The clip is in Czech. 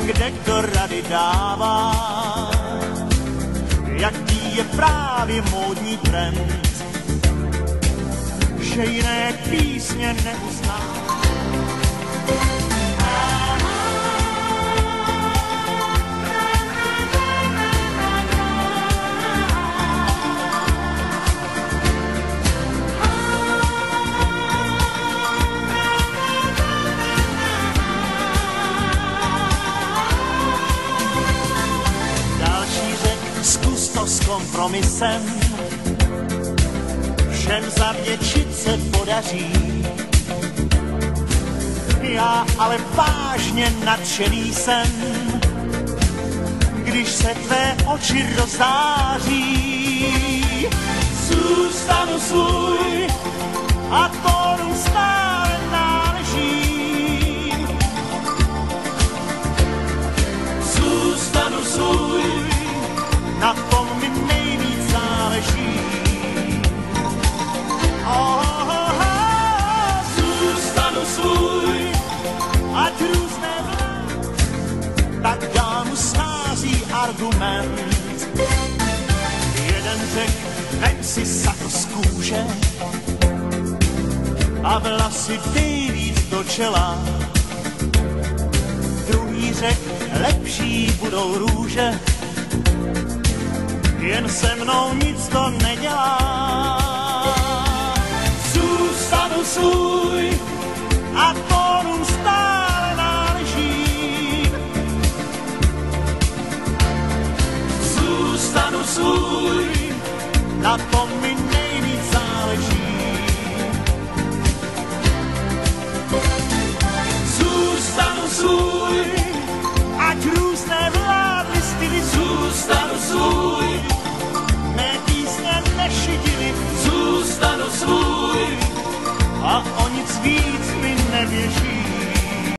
Kde kdo rady dává, jaký je právě módní trend, že jiné písně neuzná. Zkus to s kompromisem, všem zavděčit se podaří. Já ale vážně nadšený jsem, když se tvé oči rozáří. Zůstanu svůj a tónu stále náležím. Zůstanu svůj, na tom mi nejvíc záleží. Zůstanu svůj, ať různé vlád, tak dál mu schází argument. Jeden řek, vem si sako z kůže a vlasy dej víc do čela. Druhý řek, lepší budou růže, jen se mnou nic to nedělá. Zůstanu svůj a tónům stále náležím. Zůstanu svůj, na tom